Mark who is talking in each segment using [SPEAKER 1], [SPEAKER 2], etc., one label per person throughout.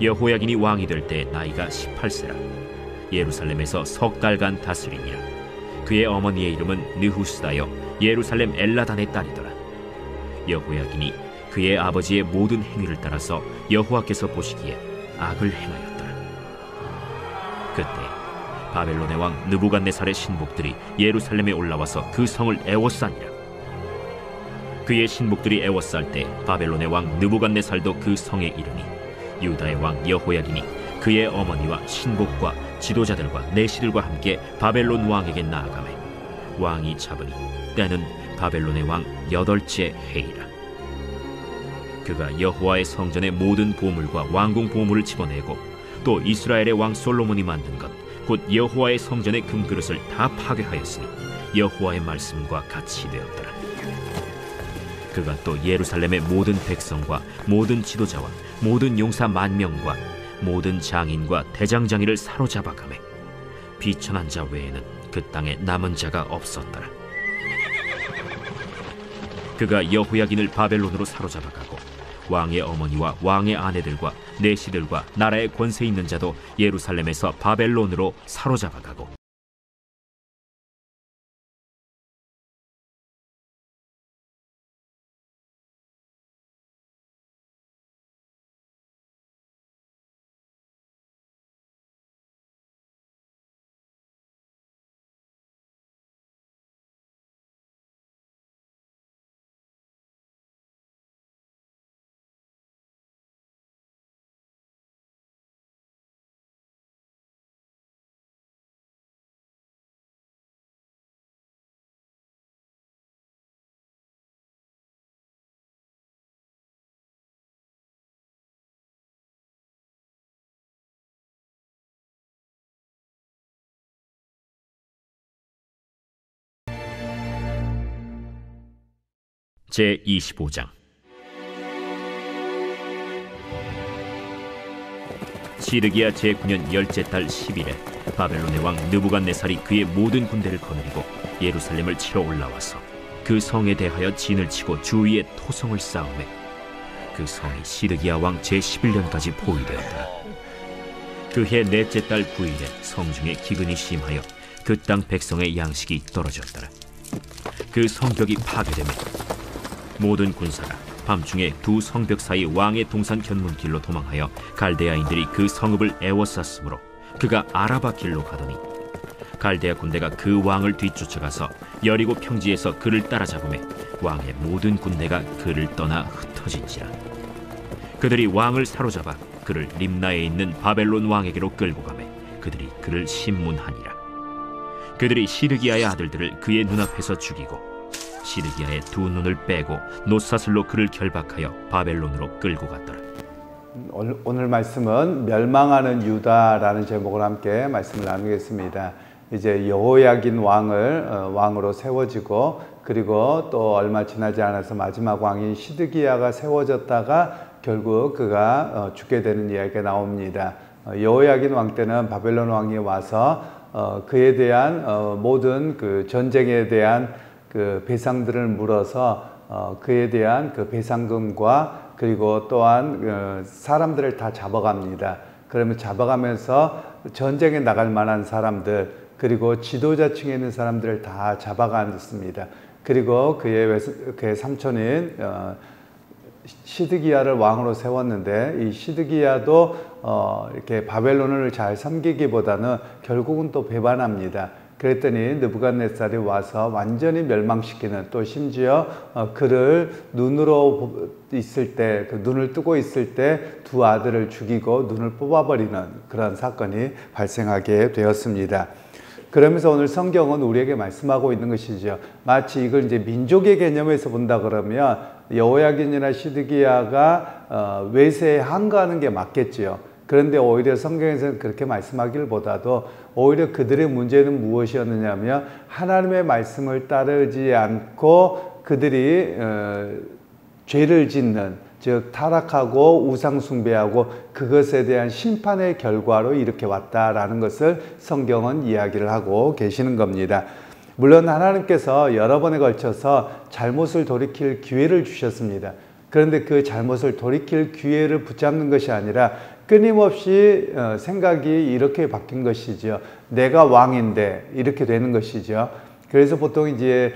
[SPEAKER 1] 여호야긴이 왕이 될 때 나이가 18세라. 예루살렘에서 석 달간 다스리니라. 그의 어머니의 이름은 느후스다여 예루살렘 엘라단의 딸이더라. 여호야긴이 그의 아버지의 모든 행위를 따라서 여호와께서 보시기에 악을 행하였더라. 그때 바벨론의 왕 느부갓네살의 신복들이 예루살렘에 올라와서 그 성을 애워싸니라. 그의 신복들이 애워쌀 때 바벨론의 왕 느부갓네살도 그 성에 이르니 유다의 왕 여호야긴이 그의 어머니와 신복과 지도자들과 내시들과 함께 바벨론 왕에게 나아가매 왕이 잡으니 때는 바벨론의 왕 8째 해이라. 그가 여호와의 성전의 모든 보물과 왕궁 보물을 집어내고 또 이스라엘의 왕 솔로몬이 만든 것 곧 여호와의 성전의 금그릇을 다 파괴하였으니 여호와의 말씀과 같이 되었더라. 그가 또 예루살렘의 모든 백성과 모든 지도자와 모든 용사 10,000명과 모든 장인과 대장장이를 사로잡아가매 비천한 자 외에는 그 땅에 남은 자가 없었더라. 그가 여호야긴을 바벨론으로 사로잡아가고 왕의 어머니와 왕의 아내들과 내시들과 나라의 권세 있는 자도 예루살렘에서 바벨론으로 사로잡아가고 제25장. 시드기야 제9년 10째 달 10일에 바벨론의 왕 느부갓네살이 그의 모든 군대를 거느리고 예루살렘을 치러 올라와서 그 성에 대하여 진을 치고 주위에 토성을 쌓으매 그 성이 시드기야 왕 제11년까지 포위되었더라. 그해 넷째 달 9일에 성중에 기근이 심하여 그 땅 백성의 양식이 떨어졌더라. 그 성벽이 파괴되매 모든 군사가 밤중에 두 성벽 사이 왕의 동산 견문길로 도망하여 갈대아인들이 그 성읍을 애워쌌으므로 그가 아라바 길로 가더니 갈대아 군대가 그 왕을 뒤쫓아가서 여리고 평지에서 그를 따라잡으매 왕의 모든 군대가 그를 떠나 흩어진지라. 그들이 왕을 사로잡아 그를 림나에 있는 바벨론 왕에게로 끌고 가매 그들이 그를 심문하니라. 그들이 시드기야의 아들들을 그의 눈앞에서 죽이고 시드기야의 두 눈을 빼고 놋사슬로 그를 결박하여 바벨론으로 끌고 갔더라.
[SPEAKER 2] 오늘 말씀은 멸망하는 유다라는 제목으로 함께 말씀을 나누겠습니다. 이제 여호야긴 왕을 왕으로 세워지고 그리고 또 얼마 지나지 않아서 마지막 왕인 시드기야가 세워졌다가 결국 그가 죽게 되는 이야기가 나옵니다. 여호야긴 왕 때는 바벨론 왕이 와서 그에 대한 모든 그 전쟁에 대한 그 배상들을 물어서 그에 대한 그 배상금과 그리고 또한 사람들을 다 잡아갑니다. 그러면 잡아가면서 전쟁에 나갈 만한 사람들 그리고 지도자층에 있는 사람들을 다 잡아갔습니다. 그리고 그의 삼촌인 시드기야를 왕으로 세웠는데 이 시드기야도 이렇게 바벨론을 잘 섬기기보다는 결국은 또 배반합니다. 그랬더니 느부갓네살이 와서 완전히 멸망시키는 또 심지어 그를 눈으로 있을 때 그 눈을 뜨고 있을 때 두 아들을 죽이고 눈을 뽑아버리는 그런 사건이 발생하게 되었습니다. 그러면서 오늘 성경은 우리에게 말씀하고 있는 것이죠. 마치 이걸 이제 민족의 개념에서 본다 그러면 여호야긴이나 시드기야가 외세에 항거하는 게 맞겠지요. 그런데 오히려 성경에서는 그렇게 말씀하기보다도 오히려 그들의 문제는 무엇이었느냐면 하나님의 말씀을 따르지 않고 그들이 죄를 짓는 즉 타락하고 우상 숭배하고 그것에 대한 심판의 결과로 이렇게 왔다라는 것을 성경은 이야기를 하고 계시는 겁니다. 물론 하나님께서 여러 번에 걸쳐서 잘못을 돌이킬 기회를 주셨습니다. 그런데 그 잘못을 돌이킬 기회를 붙잡는 것이 아니라 끊임없이 생각이 이렇게 바뀐 것이죠. 내가 왕인데 이렇게 되는 것이죠. 그래서 보통 이제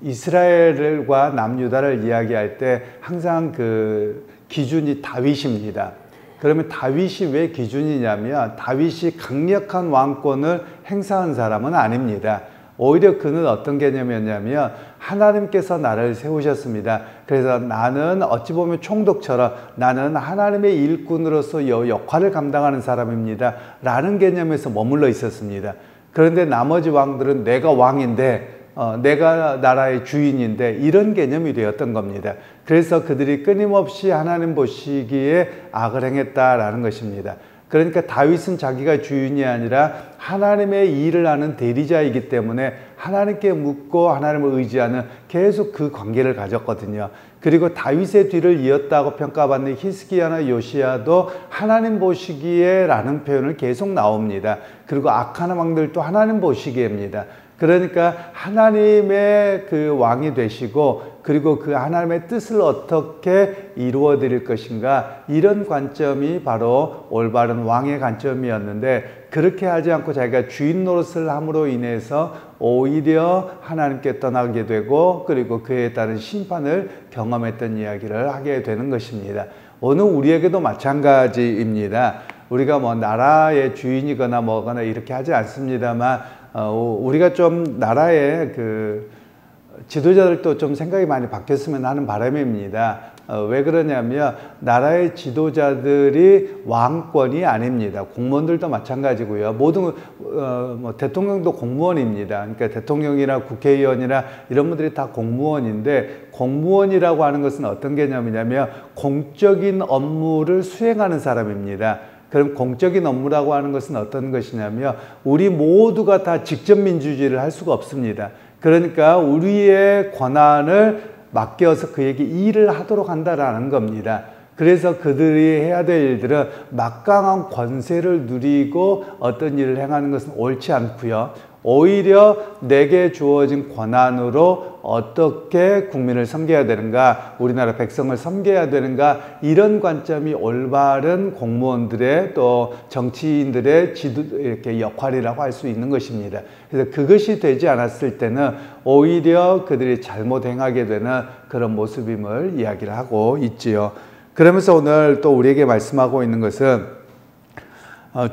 [SPEAKER 2] 이스라엘과 남유다를 이야기할 때 항상 그 기준이 다윗입니다. 그러면 다윗이 왜 기준이냐면 다윗이 강력한 왕권을 행사한 사람은 아닙니다. 오히려 그는 어떤 개념이었냐면 하나님께서 나를 세우셨습니다. 그래서 나는 어찌 보면 총독처럼 나는 하나님의 일꾼으로서 역할을 감당하는 사람입니다. 라는 개념에서 머물러 있었습니다. 그런데 나머지 왕들은 내가 왕인데 내가 나라의 주인인데 이런 개념이 되었던 겁니다. 그래서 그들이 끊임없이 하나님 보시기에 악을 행했다라는 것입니다. 그러니까 다윗은 자기가 주인이 아니라 하나님의 일을 하는 대리자이기 때문에 하나님께 묻고 하나님을 의지하는 계속 그 관계를 가졌거든요. 그리고 다윗의 뒤를 이었다고 평가받는 히스기야나 요시야도 하나님 보시기에 라는 표현을 계속 나옵니다. 그리고 악한 왕들도 하나님 보시기에입니다. 그러니까 하나님의 그 왕이 되시고 그리고 그 하나님의 뜻을 어떻게 이루어 드릴 것인가, 이런 관점이 바로 올바른 왕의 관점이었는데 그렇게 하지 않고 자기가 주인 노릇을 함으로 인해서 오히려 하나님께 떠나게 되고 그리고 그에 따른 심판을 경험했던 이야기를 하게 되는 것입니다. 오늘 우리에게도 마찬가지입니다. 우리가 뭐 나라의 주인이거나 뭐거나 이렇게 하지 않습니다만 우리가 좀 나라의 그 지도자들도 좀 생각이 많이 바뀌었으면 하는 바람입니다. 왜 그러냐면 나라의 지도자들이 왕권이 아닙니다. 공무원들도 마찬가지고요. 모든 뭐 대통령도 공무원입니다. 그러니까 대통령이나 국회의원이나 이런 분들이 다 공무원인데, 공무원이라고 하는 것은 어떤 개념이냐면 공적인 업무를 수행하는 사람입니다. 그럼 공적인 업무라고 하는 것은 어떤 것이냐면 우리 모두가 다 직접 민주주의를 할 수가 없습니다. 그러니까 우리의 권한을 맡겨서 그에게 일을 하도록 한다라는 겁니다. 그래서 그들이 해야 될 일들은 막강한 권세를 누리고 어떤 일을 행하는 것은 옳지 않고요. 오히려 내게 주어진 권한으로 어떻게 국민을 섬겨야 되는가, 우리나라 백성을 섬겨야 되는가, 이런 관점이 올바른 공무원들의 또 정치인들의 이렇게 역할이라고 할 수 있는 것입니다. 그래서 그것이 되지 않았을 때는 오히려 그들이 잘못 행하게 되는 그런 모습임을 이야기를 하고 있지요. 그러면서 오늘 또 우리에게 말씀하고 있는 것은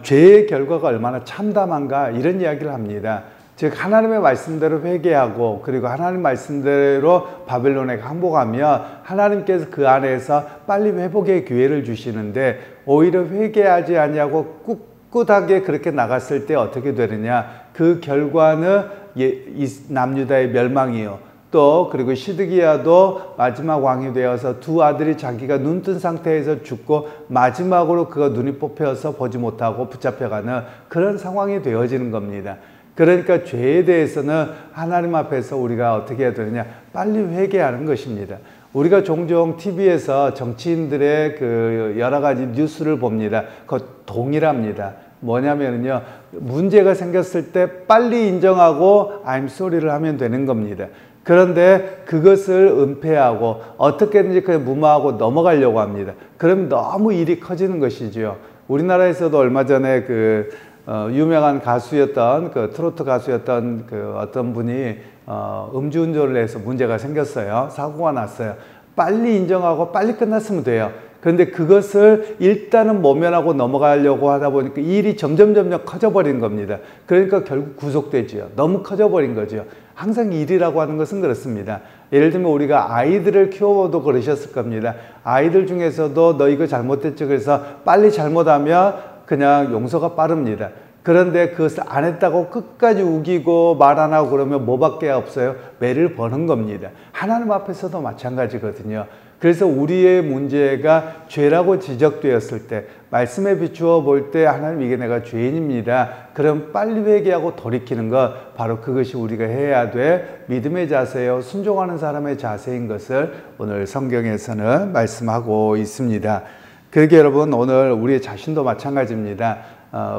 [SPEAKER 2] 죄의 결과가 얼마나 참담한가, 이런 이야기를 합니다. 즉 하나님의 말씀대로 회개하고 그리고 하나님 말씀대로 바벨론에 항복하면 하나님께서 그 안에서 빨리 회복의 기회를 주시는데 오히려 회개하지 아니하고 꿋꿋하게 그렇게 나갔을 때 어떻게 되느냐, 그 결과는 남유다의 멸망이요. 또 그리고 시드기야도 마지막 왕이 되어서 두 아들이 자기가 눈뜬 상태에서 죽고 마지막으로 그가 눈이 뽑혀서 보지 못하고 붙잡혀가는 그런 상황이 되어지는 겁니다. 그러니까 죄에 대해서는 하나님 앞에서 우리가 어떻게 해야 되느냐, 빨리 회개하는 것입니다. 우리가 종종 TV에서 정치인들의 그 여러 가지 뉴스를 봅니다. 그거 동일합니다. 뭐냐면요, 문제가 생겼을 때 빨리 인정하고 I'm sorry를 하면 되는 겁니다. 그런데 그것을 은폐하고 어떻게든지 그냥 무마하고 넘어가려고 합니다. 그럼 너무 일이 커지는 것이죠. 우리나라에서도 얼마 전에 유명한 가수였던 트로트 가수였던 어떤 분이 음주운전을 해서 문제가 생겼어요. 사고가 났어요. 빨리 인정하고 빨리 끝났으면 돼요. 그런데 그것을 일단은 모면하고 넘어가려고 하다 보니까 일이 점점 커져버린 겁니다. 그러니까 결국 구속되지요. 너무 커져버린 거죠. 항상 일이라고 하는 것은 그렇습니다. 예를 들면 우리가 아이들을 키워도 그러셨을 겁니다. 아이들 중에서도 너 이거 잘못했지 그래서 빨리 잘못하면 그냥 용서가 빠릅니다. 그런데 그것을 안 했다고 끝까지 우기고 말 안 하고 그러면 뭐밖에 없어요? 매를 버는 겁니다. 하나님 앞에서도 마찬가지거든요. 그래서 우리의 문제가 죄라고 지적되었을 때 말씀에 비추어 볼 때 하나님, 이게 내가 죄인입니다. 그럼 빨리 회개하고 돌이키는 것, 바로 그것이 우리가 해야 될 믿음의 자세요, 순종하는 사람의 자세인 것을 오늘 성경에서는 말씀하고 있습니다. 그러게 여러분, 오늘 우리 자신도 마찬가지입니다.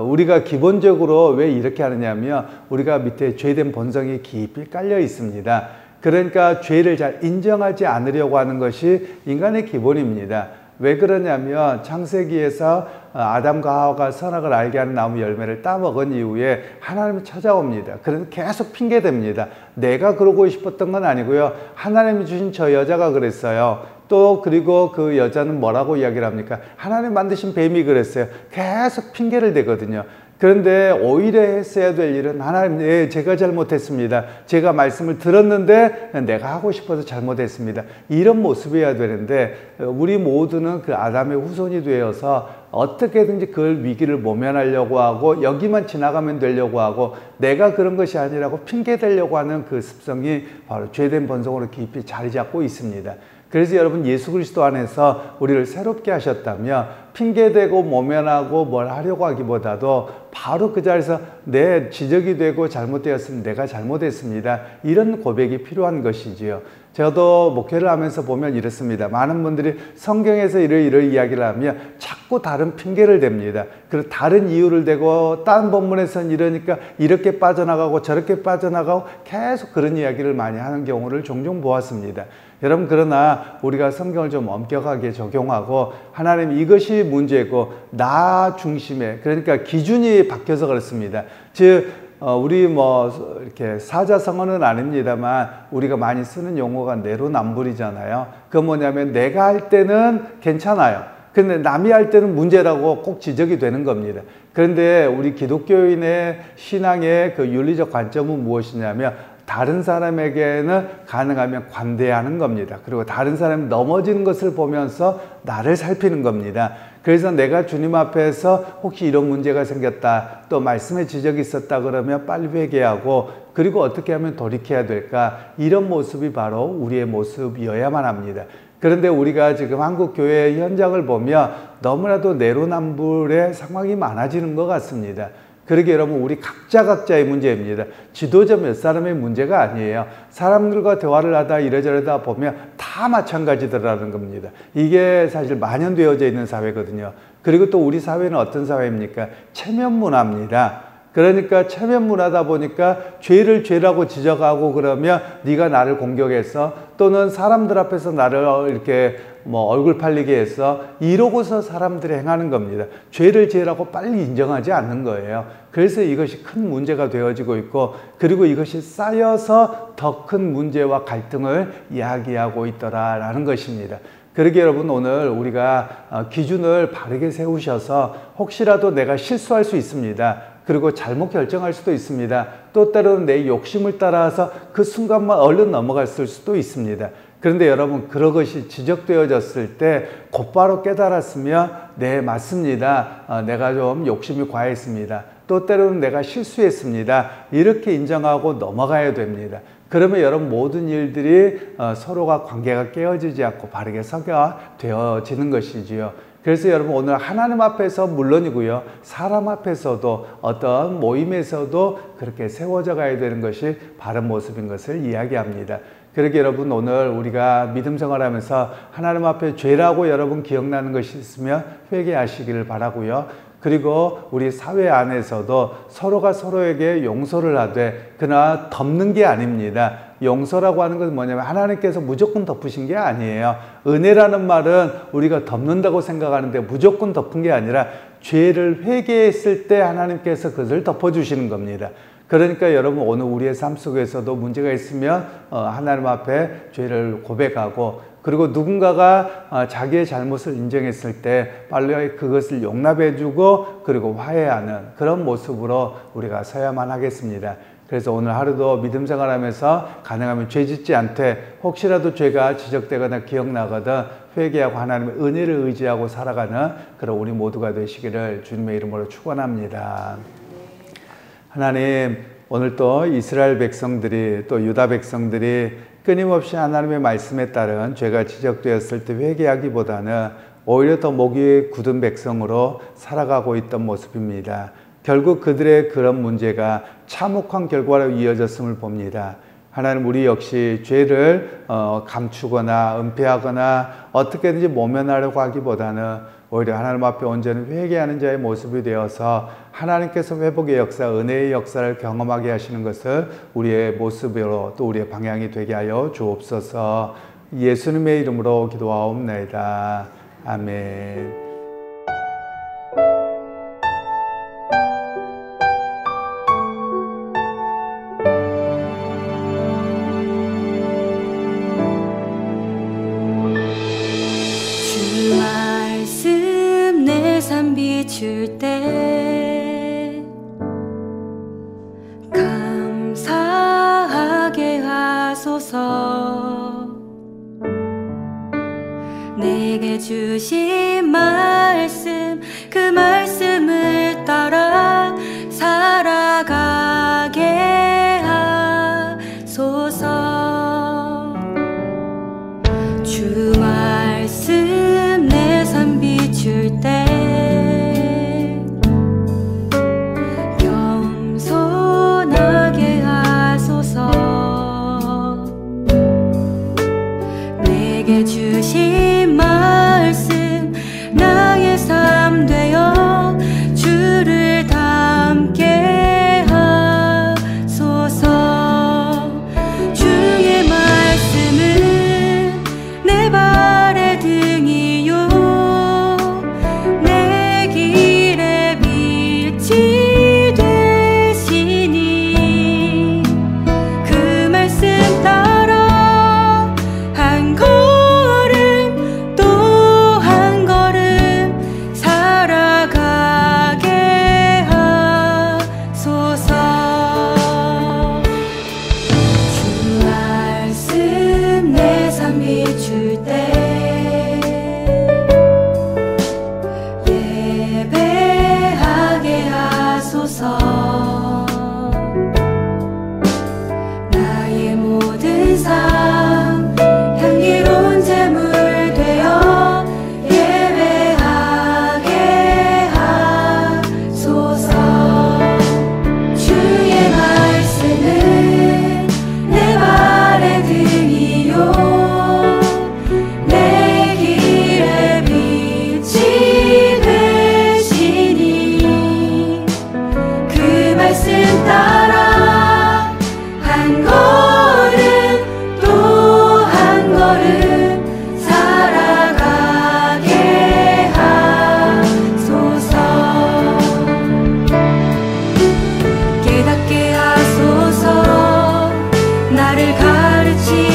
[SPEAKER 2] 우리가 기본적으로 왜 이렇게 하느냐면 우리가 밑에 죄된 본성이 깊이 깔려 있습니다. 그러니까 죄를 잘 인정하지 않으려고 하는 것이 인간의 기본입니다. 왜 그러냐면 창세기에서 아담과 하와가 선악을 알게 하는 나무 열매를 따먹은 이후에 하나님이 찾아옵니다. 그래서 계속 핑계댑니다. 내가 그러고 싶었던 건 아니고요. 하나님이 주신 저 여자가 그랬어요. 또 그리고 그 여자는 뭐라고 이야기를 합니까? 하나님 만드신 뱀이 그랬어요. 계속 핑계를 대거든요. 그런데 오히려 했어야 될 일은 하나님, 제가 잘못했습니다. 제가 말씀을 들었는데 내가 하고 싶어서 잘못했습니다. 이런 모습이어야 되는데 우리 모두는 그 아담의 후손이 되어서 어떻게든지 그 위기를 모면하려고 하고 여기만 지나가면 되려고 하고 내가 그런 것이 아니라고 핑계대려고 하는 그 습성이 바로 죄된 본성으로 깊이 자리 잡고 있습니다. 그래서 여러분 예수 그리스도 안에서 우리를 새롭게 하셨다면 핑계대고 모면하고 뭘 하려고 하기보다도 바로 그 자리에서 내 지적이 되고 잘못되었으면 내가 잘못했습니다. 이런 고백이 필요한 것이지요. 저도 목회를 하면서 보면 이렇습니다. 많은 분들이 성경에서 이런 이야기를 하면 자꾸 다른 핑계를 댑니다. 그리고 다른 이유를 대고 다른 본문에서는 이러니까 이렇게 빠져나가고 저렇게 빠져나가고 계속 그런 이야기를 많이 하는 경우를 종종 보았습니다. 여러분 그러나 우리가 성경을 좀 엄격하게 적용하고 하나님 이것이 문제고 나 중심에 그러니까 기준이 바뀌어서 그렇습니다. 즉 우리 이렇게 사자성어는 아닙니다만 우리가 많이 쓰는 용어가 내로남불이잖아요. 그 뭐냐면 내가 할 때는 괜찮아요. 근데 남이 할 때는 문제라고 꼭 지적이 되는 겁니다. 그런데 우리 기독교인의 신앙의 그 윤리적 관점은 무엇이냐면 다른 사람에게는 가능하면 관대하는 겁니다. 그리고 다른 사람이 넘어지는 것을 보면서 나를 살피는 겁니다. 그래서 내가 주님 앞에서 혹시 이런 문제가 생겼다, 또 말씀에 지적이 있었다 그러면 빨리 회개하고 그리고 어떻게 하면 돌이켜야 될까, 이런 모습이 바로 우리의 모습이어야만 합니다. 그런데 우리가 지금 한국 교회 현장을 보면 너무나도 내로남불의 상황이 많아지는 것 같습니다. 그러게 여러분 우리 각자의 문제입니다. 지도자 몇 사람의 문제가 아니에요. 사람들과 대화를 하다 이러저러다 보면 다 마찬가지더라는 겁니다. 이게 사실 만연되어져 있는 사회거든요. 그리고 또 우리 사회는 어떤 사회입니까? 체면 문화입니다. 그러니까 체면 문화다 보니까 죄를 죄라고 지적하고 그러면 네가 나를 공격했어, 또는 사람들 앞에서 나를 이렇게 얼굴 팔리게 해서 이러고서 사람들이 행하는 겁니다. 죄를 죄라고 빨리 인정하지 않는 거예요. 그래서 이것이 큰 문제가 되어지고 있고, 그리고 이것이 쌓여서 더 큰 문제와 갈등을 이야기하고 있더라라는 것입니다. 그러게 여러분 오늘 우리가 기준을 바르게 세우셔서 혹시라도 내가 실수할 수 있습니다. 그리고 잘못 결정할 수도 있습니다. 또 때로는 내 욕심을 따라서 그 순간만 얼른 넘어갔을 수도 있습니다. 그런데 여러분 그런 것이 지적되어졌을 때 곧바로 깨달았으면 네 맞습니다. 내가 좀 욕심이 과했습니다. 또 때로는 내가 실수했습니다. 이렇게 인정하고 넘어가야 됩니다. 그러면 여러분 모든 일들이 서로가 관계가 깨어지지 않고 바르게 서게되어지는 것이지요. 그래서 여러분 오늘 하나님 앞에서 물론이고요, 사람 앞에서도 어떤 모임에서도 그렇게 세워져 가야 되는 것이 바른 모습인 것을 이야기합니다. 그러게 여러분 오늘 우리가 믿음 생활하면서 하나님 앞에 죄라고 여러분 기억나는 것이 있으면 회개하시기를 바라고요. 그리고 우리 사회 안에서도 서로가 서로에게 용서를 하되 그러나 덮는 게 아닙니다. 용서라고 하는 것은 뭐냐면 하나님께서 무조건 덮으신 게 아니에요. 은혜라는 말은 우리가 덮는다고 생각하는데 무조건 덮은 게 아니라 죄를 회개했을 때 하나님께서 그것을 덮어주시는 겁니다. 그러니까 여러분 오늘 우리의 삶 속에서도 문제가 있으면 하나님 앞에 죄를 고백하고, 그리고 누군가가 자기의 잘못을 인정했을 때 빨리 그것을 용납해주고 그리고 화해하는 그런 모습으로 우리가 서야만 하겠습니다. 그래서 오늘 하루도 믿음 생활하면서 가능하면 죄 짓지 않되 혹시라도 죄가 지적되거나 기억나거든 회개하고 하나님의 은혜를 의지하고 살아가는 그런 우리 모두가 되시기를 주님의 이름으로 축원합니다. 하나님, 오늘 또 이스라엘 백성들이 또 유다 백성들이 끊임없이 하나님의 말씀에 따른 죄가 지적되었을 때 회개하기보다는 오히려 더 목이 굳은 백성으로 살아가고 있던 모습입니다. 결국 그들의 그런 문제가 참혹한 결과로 이어졌음을 봅니다. 하나님, 우리 역시 죄를 감추거나 은폐하거나 어떻게든지 모면하려고 하기보다는 오히려 하나님 앞에 온전히 회개하는 자의 모습이 되어서 하나님께서 회복의 역사, 은혜의 역사를 경험하게 하시는 것을 우리의 모습으로 또 우리의 방향이 되게 하여 주옵소서. 예수님의 이름으로 기도하옵나이다. 아멘.
[SPEAKER 3] 비출 때 감사하게 하소서. 내게 주신 말씀 그 말씀을 따라 살아가게 하소서. 주 말씀 내 삶 비출 때 내게 주신 말씀 나의 삶 되어 주를 닮게 하소서. 주의 말씀은 내 발의 등이요 내 길의 빛이 되시니 그 말씀 따라 한 걸음 또 한 걸음 살아가게 하소서. 주 말씀 내 삶 비출 때 예배하게 하소서. 나의 모든 삶 향기로운 제물 되어 예배하게 하소서. 주의 말씀은 내 발의 등이요 내 길의 빛이 되시니 그 말씀 따라 한 걸음 또 한 걸음 살아가게 하소서. 깨닫게 하소서. 나를 가르치